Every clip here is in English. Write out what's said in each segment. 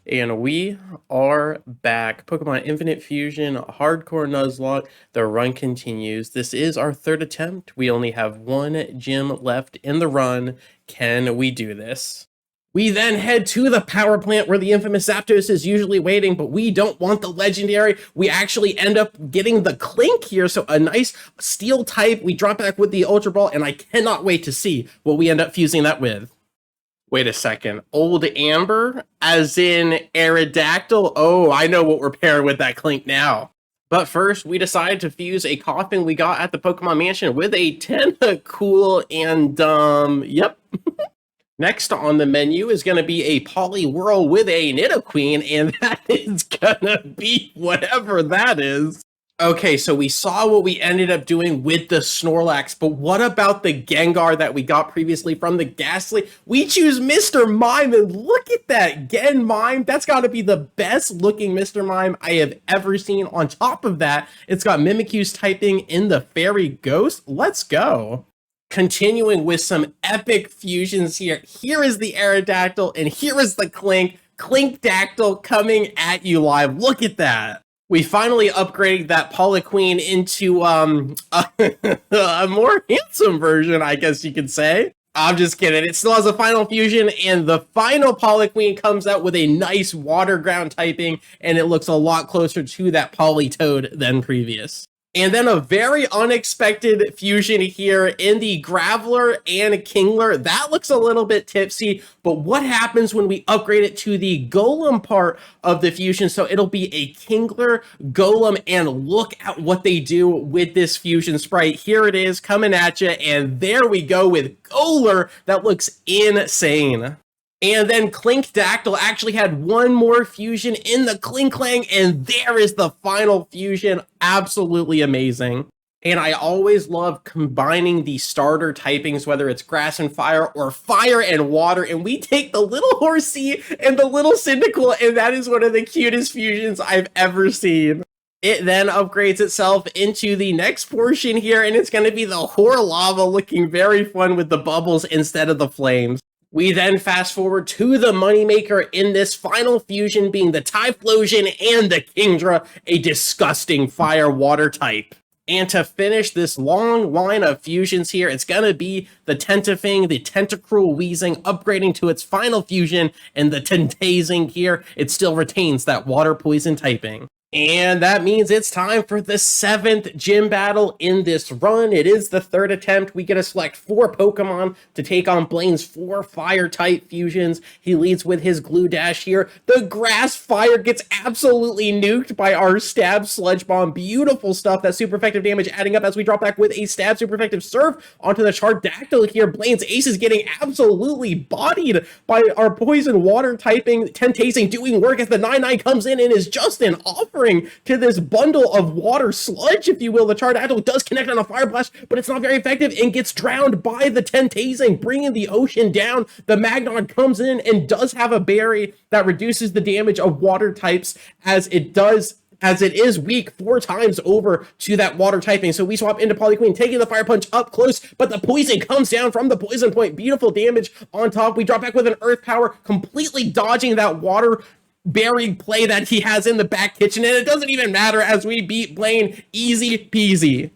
And we are back. Pokemon Infinite Fusion, Hardcore Nuzlocke. The run continues. This is our third attempt. We only have one gym left in the run. Can we do this? We then head to the power plant where the infamous Zapdos is usually waiting, but we don't want the legendary. We actually end up getting the Clink here, so a nice steel type. We drop back with the Ultra Ball, and I cannot wait to see what we end up fusing that with. Wait a second. Old Amber, as in Aerodactyl? Oh, I know what we're pairing with that Clink now. But first, we decided to fuse a Koffing we got at the Pokemon Mansion with a Tentacool and, yep. Next on the menu is going to be a Poliwhirl with a Nidoqueen, and that is going to be whatever that is. Okay, so we saw what we ended up doing with the Snorlax, but what about the Gengar that we got previously from the Ghastly? We choose Mr. Mime, and look at that, Gen Mime. That's got to be the best looking Mr. Mime I have ever seen. On top of that, it's got Mimikyu's typing in the Fairy Ghost. Let's go. Continuing with some epic fusions here. Here is the Aerodactyl, and here is the Clink. Clinkdactyl coming at you live. Look at that. We finally upgraded that Poliqueen into a more handsome version, I guess you could say. I'm just kidding. It still has a final fusion, and the final Poliqueen comes out with a nice water ground typing, and it looks a lot closer to that Politoed than previous. And then a very unexpected fusion here in the Graveler and Kingler. That looks a little bit tipsy, but what happens when we upgrade it to the Golem part of the fusion? So it'll be a Kingler, Golem, and look at what they do with this fusion sprite. Here it is coming at you, and there we go with Golem. That looks insane. And then Clinkdactyl actually had one more fusion in the Klinklang, and there is the final fusion. Absolutely amazing. And I always love combining the starter typings, whether it's grass and fire or fire and water, and we take the little Horsea and the little Cyndaquil, and that is one of the cutest fusions I've ever seen. It then upgrades itself into the next portion here, and it's going to be the Horlava, looking very fun with the bubbles instead of the flames. We then fast forward to the moneymaker in this final fusion being the Typhlosion and the Kingdra, a disgusting fire water type. And to finish this long line of fusions here, it's going to be the Tentafing, the Tentacruel Weezing upgrading to its final fusion, and the Tentazing here, it still retains that water poison typing. And that means it's time for the 7th gym battle in this run. It is the third attempt. We get to select 4 Pokemon to take on Blaine's 4 fire-type fusions. He leads with his Glue Dash here. The Grass Fire gets absolutely nuked by our Stab Sludge Bomb. Beautiful stuff. That super effective damage adding up as we drop back with a Stab super effective Surf onto the Chartdactyl here. Blaine's Ace is getting absolutely bodied by our Poison Water typing. Tentazing doing work as the 9-9 comes in and is just an offering to this bundle of water sludge, if you will. The Chartdactyl does connect on a Fire Blast, but it's not very effective and gets drowned by the Tentazing, bringing the ocean down. The Magnon comes in and does have a berry that reduces the damage of water types as it is weak 4 times over to that water typing. So we swap into Poliqueen, taking the Fire Punch up close, but the poison comes down from the poison point. Beautiful damage on top. We drop back with an Earth Power, completely dodging that water buried play that he has in the back kitchen, and it doesn't even matter as we beat Blaine easy peasy.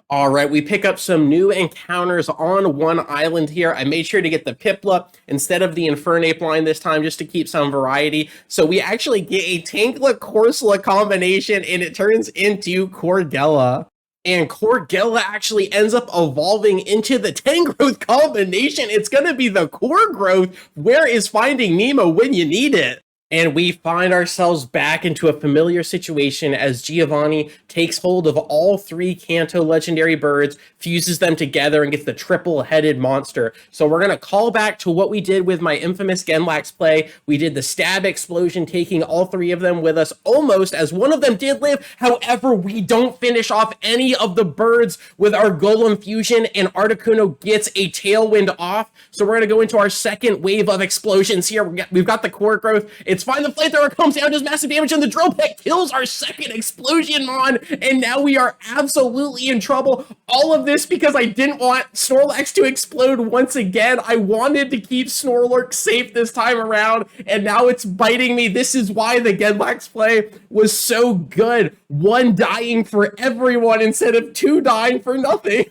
All right, we pick up some new encounters on one island here. I made sure to get the Piplup instead of the Infernape line this time just to keep some variety. So we actually get a Tankla-Corsola combination, and it turns into Corgella. And Corgella actually ends up evolving into the Tangrowth combination. It's going to be the Core Growth. Where is Finding Nemo when you need it? And we find ourselves back into a familiar situation as Giovanni takes hold of all 3 Kanto legendary birds, fuses them together, and gets the triple-headed monster. So we're going to call back to what we did with my infamous Genlax play. We did the Stab Explosion, taking all 3 of them with us almost, as one of them did live. However, we don't finish off any of the birds with our Golem Fusion, and Articuno gets a Tailwind off. So we're going to go into our second wave of explosions here. We've got the Core Growth. It's It's fine. The flamethrower comes down, does massive damage, and the drill peck kills our second explosion mon, and now we are absolutely in trouble. All of this because I didn't want Snorlax to explode once again. I wanted to keep Snorlax safe this time around, and now it's biting me. This is why the Genlax play was so good. One dying for everyone instead of two dying for nothing.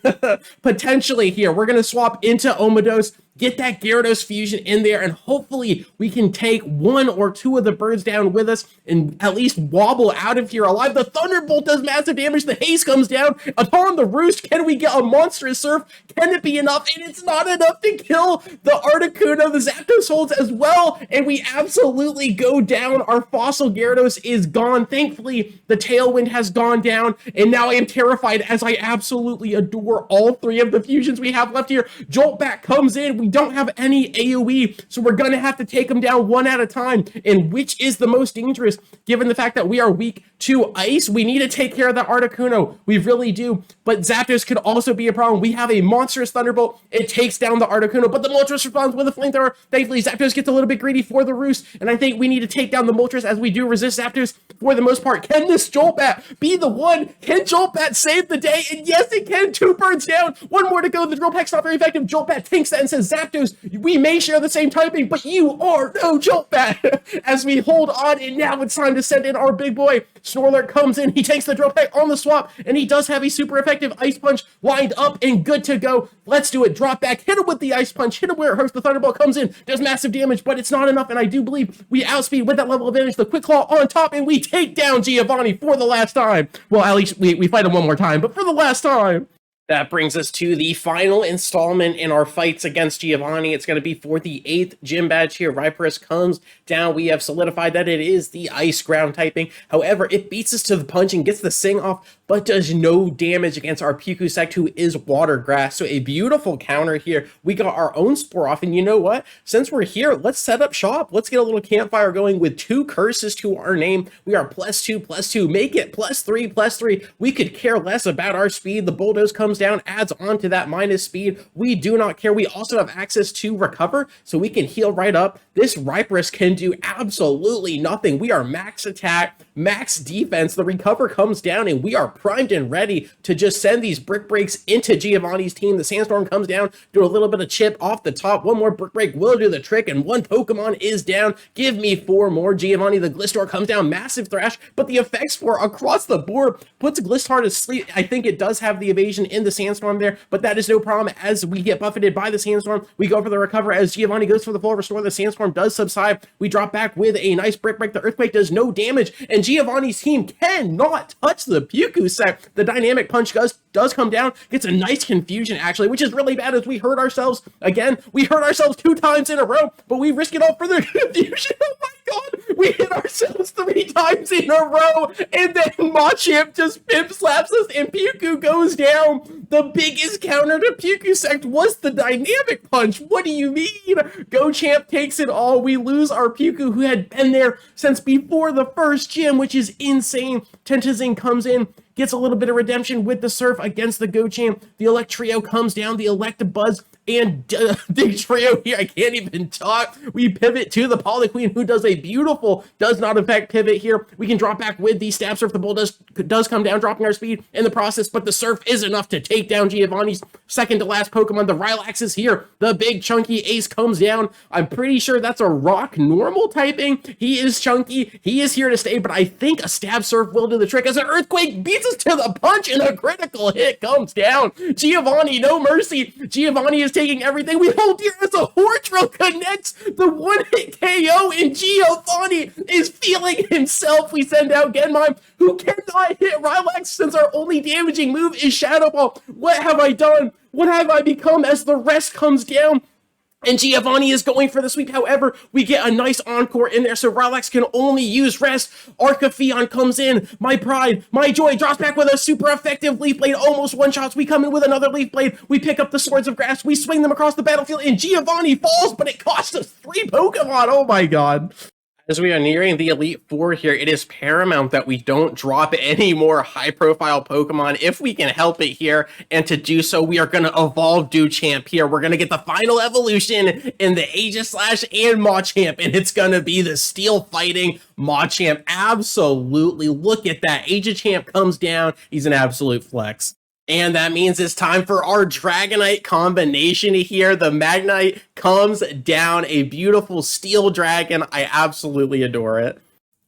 Potentially here, we're going to swap into Omedos, get that Gyarados fusion in there, and hopefully we can take one or two of the birds down with us and at least wobble out of here alive. The Thunderbolt does massive damage. The haze comes down. Upon the roost, can we get a monstrous surf? Can it be enough? And it's not enough to kill the Articuno. The Zapdos holds as well, and we absolutely go down. Our fossil Gyarados is gone. Thankfully, the Tailwind has gone down, and now I am terrified as I absolutely adore all three of the fusions we have left here. Jolt back comes in. We don't have any AoE, so we're going to have to take them down one at a time. And which is the most dangerous, given the fact that we are weak to ice? We need to take care of the Articuno. We really do. But Zapdos could also be a problem. We have a monstrous Thunderbolt. It takes down the Articuno, but the Moltres responds with a flamethrower. Thankfully, Zapdos gets a little bit greedy for the roost, and I think we need to take down the Moltres as we do resist Zapdos for the most part. Can this Joltbat be the one? Can Joltbat save the day? And yes, it can. Two birds down. One more to go. The Drill Peck's not very effective. Joltbat tanks that and says, Zapdos, we may share the same typing, but you are no Joltbat. As we hold on, and now it's time to send in our big boy. Snorlax comes in. He takes the Drill Peck on the swap, and he does have a super effective Ice Punch lined up and good to go. Let's do it. Drop back. Hit him with the Ice Punch. Hit him where it hurts. The Thunderbolt comes in. Does massive damage, but it's not enough, and I do believe we outspeed with that level of advantage. The Quick Claw on top, and we take down Giovanni for the last time. Well, at least we fight him one more time, but for the last time. That brings us to the final installment in our fights against Giovanni. It's going to be for the 8th gym badge here. Rhyperius comes down. We have solidified that it is the ice ground typing. However, it beats us to the punch and gets the Sing off, but does no damage against our Pukusect, who is water grass. So a beautiful counter here. We got our own Spore off, and you know what? Since we're here, let's set up shop. Let's get a little campfire going with 2 curses to our name. We are +2/+2. Make it +3/+3. We could care less about our speed. The Bulldoze comes down, adds on to that minus speed. We do not care. We also have access to recover, so we can heal right up. This Rhyperius can do absolutely nothing. We are max attack, max defense. The recover comes down, and we are primed and ready to just send these brick breaks into Giovanni's team. The Sandstorm comes down, do a little bit of chip off the top. One more brick break will do the trick, and one Pokemon is down. Give me 4 more. Giovanni, the Glistor comes down, massive thrash, but the effects for across the board puts Glistar to sleep. I think it does have the evasion in the Sandstorm there, but that is no problem as we get buffeted by the Sandstorm. We go for the recover as Giovanni goes for the full restore. The Sandstorm does subside. We drop back with a nice brick break. The Earthquake does no damage, and Giovanni's team cannot touch the Pukusect. The Dynamic Punch does come down, gets a nice confusion actually, which is really bad as we hurt ourselves again. We hurt ourselves 2 times in a row, but we risk it all for the confusion. Oh my god, we hit ourselves 3 times in a row, and then Machamp just pimp slaps us and Puku goes down. The biggest counter to Pukusect was the Dynamic Punch. What do you mean? Champ takes it all. We lose our Puku, who had been there since before the first gym, which is insane. Tentazing comes in, gets a little bit of redemption with the Surf against the Champ. The Electrio comes down, the Electabuzz and Big Trio here. I can't even talk. We pivot to the Poliqueen, who does a beautiful, does not affect pivot here. We can drop back with the Stab Surf. The Bull does come down, dropping our speed in the process, but the Surf is enough to take down Giovanni's second to last Pokemon. The Rylax is here. The big chunky Ace comes down. I'm pretty sure that's a rock normal typing. He is chunky. He is here to stay, but I think a Stab Surf will do the trick as an Earthquake beats us to the punch and a critical hit comes down. Giovanni, no mercy. Giovanni is taking everything. We hold here as a Hortrill connects the one-hit KO, and Giovanni is feeling himself. We send out Genmime, who cannot hit Rylax since our only damaging move is Shadow Ball. What have I done? What have I become as the rest comes down? And Giovanni is going for the sweep. However, we get a nice encore in there, so Rylax can only use rest. Arcafion comes in. My pride, my joy, drops back with a super effective Leaf Blade. Almost one-shots. We come in with another Leaf Blade. We pick up the Swords of Grass. We swing them across the battlefield, and Giovanni falls, but it cost us 3 Pokemon. Oh my god. As we are nearing the Elite Four here, it is paramount that we don't drop any more high-profile Pokemon if we can help it here. And to do so, we are going to evolve Duchamp here. We're going to get the final evolution in the Aegislash and Machamp, and it's going to be the steel-fighting Machamp. Absolutely. Look at that. Aegislash comes down. He's an absolute flex. And that means it's time for our Dragonite combination here. The Magnite comes down, a beautiful steel dragon. I absolutely adore it.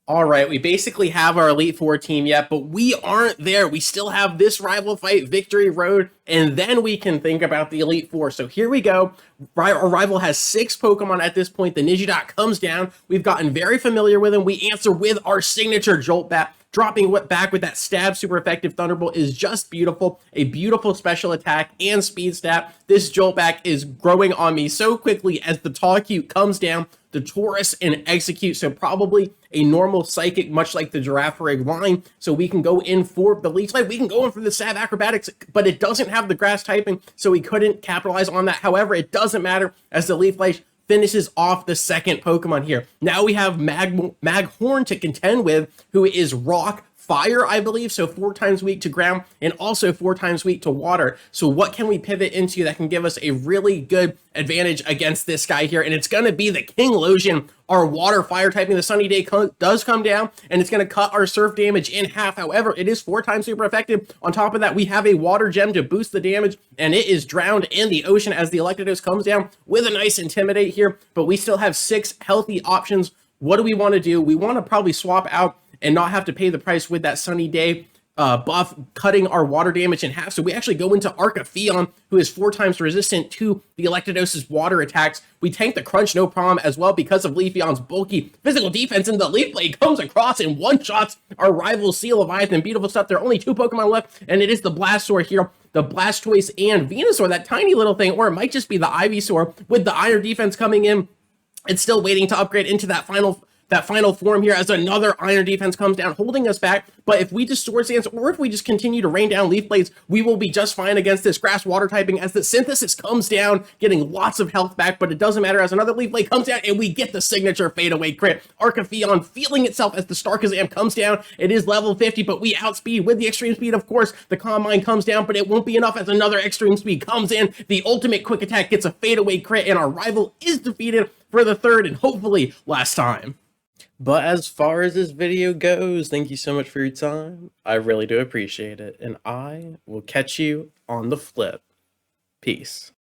All right, we basically have our Elite Four team yet, but we aren't there. We still have this rival fight, Victory Road, and then we can think about the Elite Four. So here we go. Our rival has 6 Pokemon at this point. The Nuzlocke comes down. We've gotten very familiar with him. We answer with our signature Jolt Bat. Dropping back with that stab super effective Thunderbolt is just beautiful. A beautiful special attack and speed stat. This Jolt back is growing on me so quickly as the Talcute comes down, the Taurus and Execute. So probably a normal Psychic, much like the Girafarig line. So we can go in for the Leech Life. We can go in for the Stab Acrobatics, but it doesn't have the Grass typing, so we couldn't capitalize on that. However, it doesn't matter as the Leaf Life finishes off the second Pokemon here. Now we have Maghorn to contend with, who is Rock Fire, I believe, so 4 times weak to ground and also 4 times weak to water. So what can we pivot into that can give us a really good advantage against this guy here? And it's going to be the King Lotion, our water fire typing. The Sunny Day does come down, and it's going to cut our surf damage in half. However, it is 4 times super effective. On top of that, we have a water gem to boost the damage, and it is drowned in the ocean as the Electabuzz comes down with a nice Intimidate here. But we still have 6 healthy options. What do we want to do? We want to probably swap out and not have to pay the price with that Sunny Day buff, cutting our water damage in half. So we actually go into Arcanine, who is 4 times resistant to the Electadose's water attacks. We tank the Crunch no problem as well because of Leafeon's bulky physical defense, and the Leaf Blade comes across and one-shots our rival Sea Leviathan. Beautiful stuff. There are only 2 Pokemon left, and it is the Blastoise here, the Blastoise and Venusaur, that tiny little thing, or it might just be the Ivysaur with the Iron Defense coming in. It's still waiting to upgrade into that final form here as another Iron Defense comes down, holding us back. But if we just Sword Stance, or if we just continue to rain down Leaf Blades, we will be just fine against this Grass Water typing as the Synthesis comes down, getting lots of health back. But it doesn't matter as another Leaf Blade comes down and we get the signature fadeaway crit. Arcanine feeling itself as the Starkazam comes down. It is level 50, but we outspeed with the Extreme Speed. Of course, the Calm Mind comes down, but it won't be enough as another Extreme Speed comes in. The ultimate quick attack gets a fadeaway crit, and our rival is defeated for the 3rd and hopefully last time. But as far as this video goes, thank you so much for your time. I really do appreciate it, and I will catch you on the flip. Peace.